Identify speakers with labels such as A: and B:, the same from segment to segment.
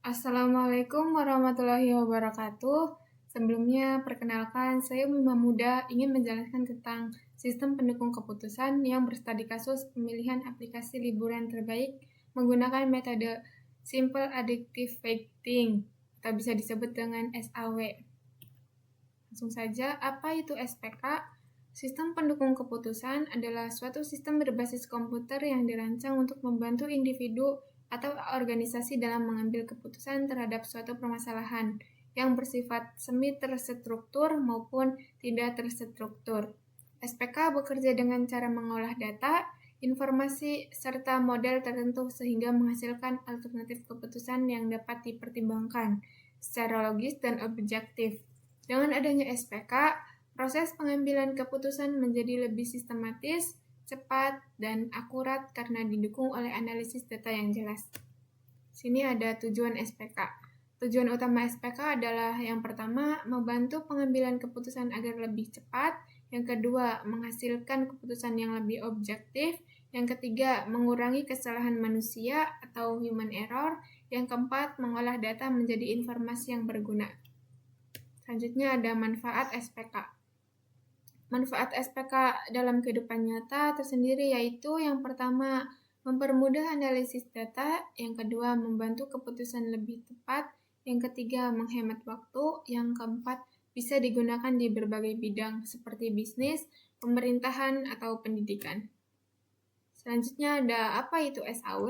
A: Assalamualaikum warahmatullahi wabarakatuh. Sebelumnya, perkenalkan, saya Mima Muda ingin menjelaskan tentang sistem pendukung keputusan yang berstudi kasus pemilihan aplikasi liburan terbaik menggunakan metode Simple Additive Weighting atau bisa disebut dengan SAW. Langsung saja, apa itu SPK? Sistem pendukung keputusan adalah suatu sistem berbasis komputer yang dirancang untuk membantu individu atau organisasi dalam mengambil keputusan terhadap suatu permasalahan yang bersifat semi terstruktur maupun tidak terstruktur. SPK bekerja dengan cara mengolah data, informasi, serta model tertentu sehingga menghasilkan alternatif keputusan yang dapat dipertimbangkan secara logis dan objektif. Dengan adanya SPK, proses pengambilan keputusan menjadi lebih sistematis, cepat, dan akurat karena didukung oleh analisis data yang jelas. Sini ada tujuan SPK. Tujuan utama SPK adalah yang pertama, membantu pengambilan keputusan agar lebih cepat, yang kedua, menghasilkan keputusan yang lebih objektif, yang ketiga, mengurangi kesalahan manusia atau human error, yang keempat, mengolah data menjadi informasi yang berguna. Selanjutnya ada manfaat SPK. Manfaat SPK dalam kehidupan nyata tersendiri yaitu yang pertama, mempermudah analisis data, yang kedua, membantu keputusan lebih tepat, yang ketiga, menghemat waktu, yang keempat, bisa digunakan di berbagai bidang seperti bisnis, pemerintahan, atau pendidikan. Selanjutnya ada apa itu SAW?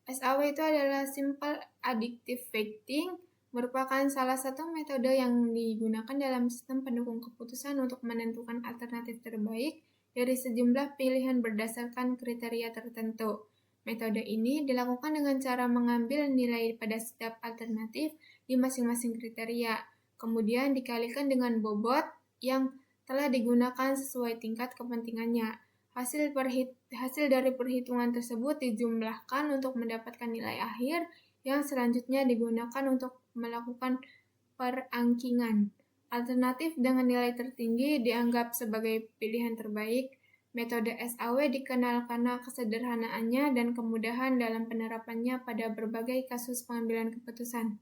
A: SAW itu adalah Simple Additive Weighting, merupakan salah satu metode yang digunakan dalam sistem pendukung keputusan untuk menentukan alternatif terbaik dari sejumlah pilihan berdasarkan kriteria tertentu. Metode ini dilakukan dengan cara mengambil nilai pada setiap alternatif di masing-masing kriteria, kemudian dikalikan dengan bobot yang telah digunakan sesuai tingkat kepentingannya. Hasil dari perhitungan tersebut dijumlahkan untuk mendapatkan nilai akhir yang selanjutnya digunakan untuk melakukan perangkingan. Alternatif dengan nilai tertinggi dianggap sebagai pilihan terbaik. Metode SAW dikenal karena kesederhanaannya dan kemudahan dalam penerapannya pada berbagai kasus pengambilan keputusan.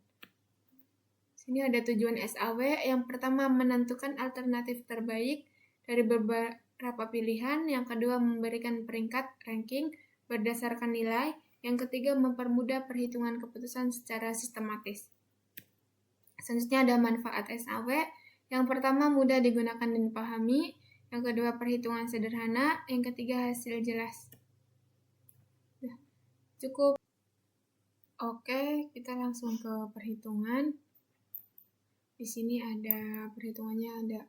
A: Sini ada tujuan SAW. Yang pertama, menentukan alternatif terbaik dari beberapa pilihan. Yang kedua, memberikan peringkat ranking berdasarkan nilai. Yang ketiga, mempermudah perhitungan keputusan secara sistematis. Selanjutnya ada manfaat SAW. Yang pertama, mudah digunakan dan dipahami. Yang kedua, perhitungan sederhana. Yang ketiga, hasil jelas. Cukup. Oke, kita langsung ke perhitungan. Di sini ada perhitungannya, ada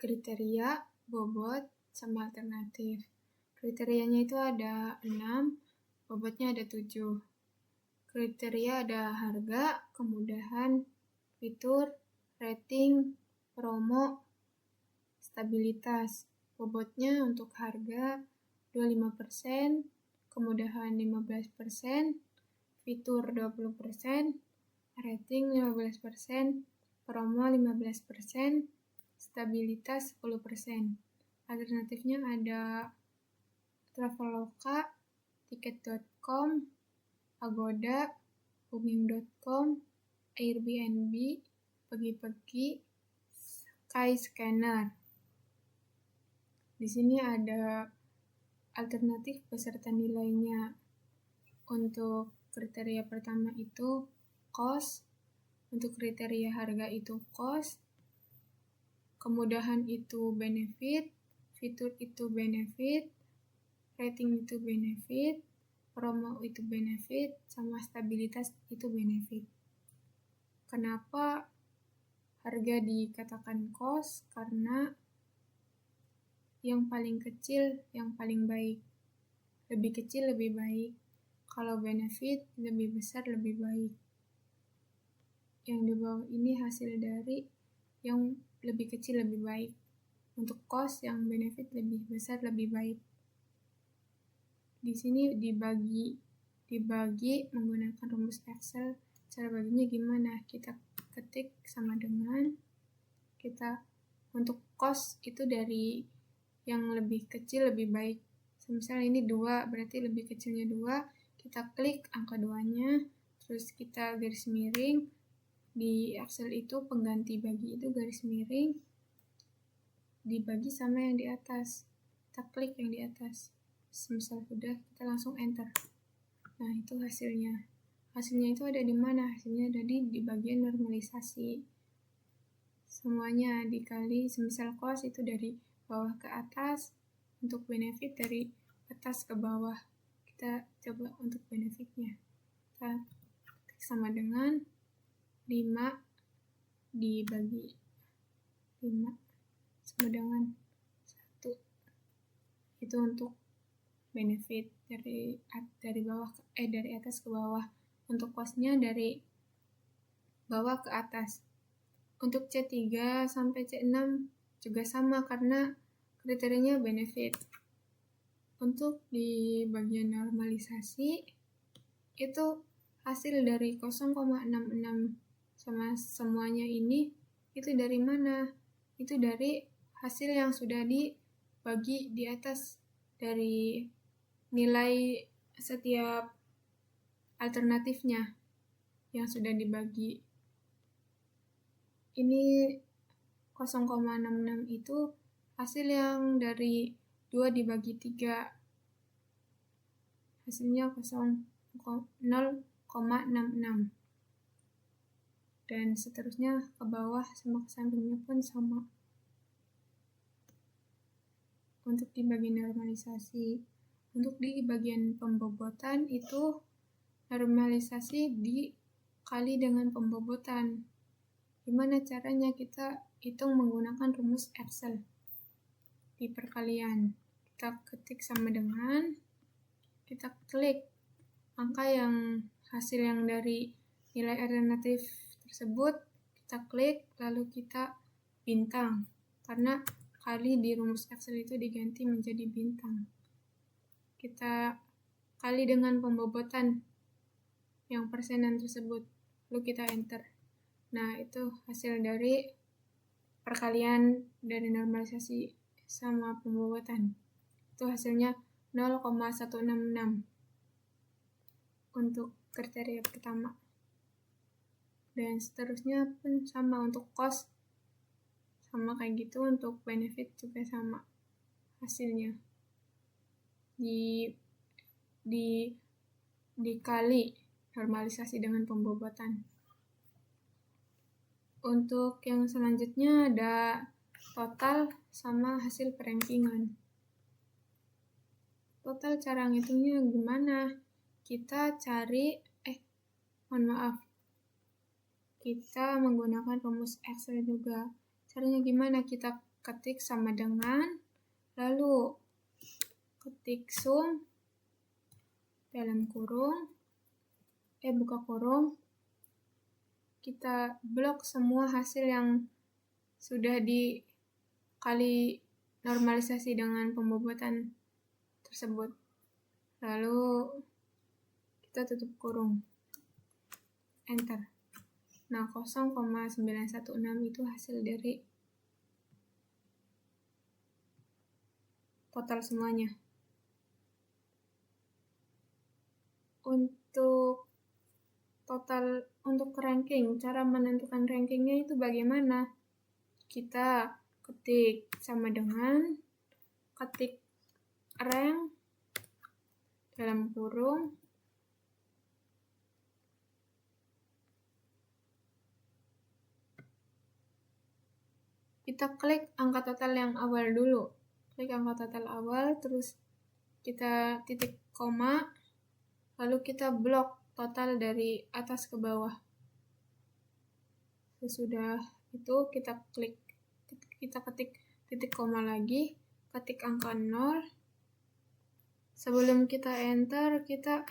A: kriteria, bobot, sama alternatif. Kriterianya itu ada 6, bobotnya ada 7. Kriteria ada harga, kemudahan, fitur, rating, promo, stabilitas. Bobotnya untuk harga 25%, kemudahan 15%, fitur 20%, rating 15%, promo 15%, stabilitas 10%. Alternatifnya ada Traveloka, Tiket.com, Agoda, Booking.com, Airbnb, Pergi-pergi, Skyscanner. Di sini ada alternatif beserta nilainya. Untuk kriteria pertama itu cost, untuk kriteria harga itu cost, kemudahan itu benefit, fitur itu benefit, rating itu benefit, promo itu benefit, sama stabilitas itu benefit. Kenapa harga dikatakan cost? Karena yang paling kecil yang paling baik. Lebih kecil lebih baik. Kalau benefit lebih besar lebih baik. Yang di bawah ini hasil dari yang lebih kecil lebih baik. Untuk cost yang benefit lebih besar lebih baik. Di sini dibagi menggunakan rumus Excel. Cara baginya gimana? Kita ketik sama dengan kita untuk cost itu dari yang lebih kecil lebih baik. Misal ini 2, berarti lebih kecilnya 2. Kita klik angka 2-nya, terus kita garis miring. Di Excel itu pengganti bagi itu garis miring dibagi sama yang di atas. Kita klik yang di atas. Misal sudah, kita langsung enter. Nah, itu hasilnya. Hasilnya itu ada di mana? Hasilnya ada di bagian normalisasi. Semuanya dikali, semisal cost itu dari bawah ke atas, untuk benefit dari atas ke bawah. Kita coba untuk benefitnya. Kita klik sama dengan 5 dibagi 5 sama dengan 1. Itu untuk benefit dari bawah dari atas ke bawah. Untuk cost-nya dari bawah ke atas. Untuk C3 sampai C6 juga sama karena kriterianya benefit. Untuk di bagian normalisasi itu hasil dari 0,66 sama semuanya ini itu dari mana? Itu dari hasil yang sudah dibagi di atas dari nilai setiap alternatifnya yang sudah dibagi. Ini 0,66 itu hasil yang dari 2 dibagi 3. Hasilnya 0,66. Dan seterusnya ke bawah sama ke sampingnya pun sama. Untuk di bagian normalisasi. Untuk di bagian pembobotan itu normalisasi dikali dengan pembobotan. Gimana caranya? Kita hitung menggunakan rumus Excel. Di perkalian, kita ketik sama dengan, kita klik angka yang hasil yang dari nilai alternatif tersebut, kita klik, lalu kita bintang. Karena kali di rumus Excel itu diganti menjadi bintang. Kita kali dengan pembobotan yang persenan tersebut, lalu kita enter. Nah, itu hasil dari perkalian dari normalisasi sama pembobotan. Itu hasilnya 0,166 untuk kriteria pertama. Dan seterusnya pun sama untuk cost. Sama kayak gitu, untuk benefit juga sama hasilnya. Dikali normalisasi dengan pembobotan. Untuk yang selanjutnya ada total sama hasil perankingan. Total cara ngitungnya gimana? Kita cari, kita menggunakan rumus Excel juga. Caranya gimana? Kita ketik sama dengan, lalu ketik sum dalam kurung, buka kurung, kita blok semua hasil yang sudah dikali normalisasi dengan pembobotan tersebut. Lalu kita tutup kurung. Enter. Nah, 0,916 itu hasil dari total semuanya. Untuk total, untuk ranking, cara menentukan rankingnya itu bagaimana? Kita ketik sama dengan, ketik rank dalam kurung, kita klik angka total yang awal dulu. Klik angka total awal, terus kita titik koma, lalu kita blok total dari atas ke bawah. Sesudah itu kita ketik titik koma lagi, ketik angka 0. Sebelum kita enter, kita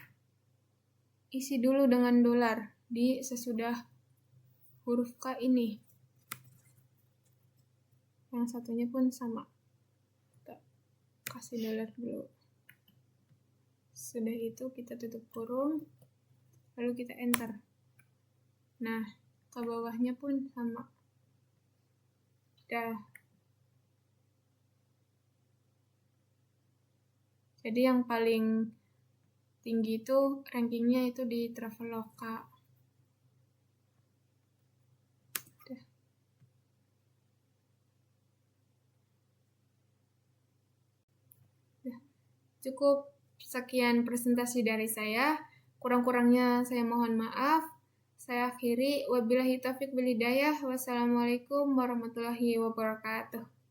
A: isi dulu dengan dolar di sesudah huruf K ini. Yang satunya pun sama. Kita kasih dolar dulu. Sudah itu kita tutup kurung, lalu kita enter. Nah, ke bawahnya pun sama. Dah. Jadi yang paling tinggi itu rankingnya itu di Traveloka. Cukup sekian presentasi dari saya. Kurang-kurangnya saya mohon maaf. Saya akhiri. Wabillahi taufiq wal hidayah. Wassalamualaikum warahmatullahi wabarakatuh.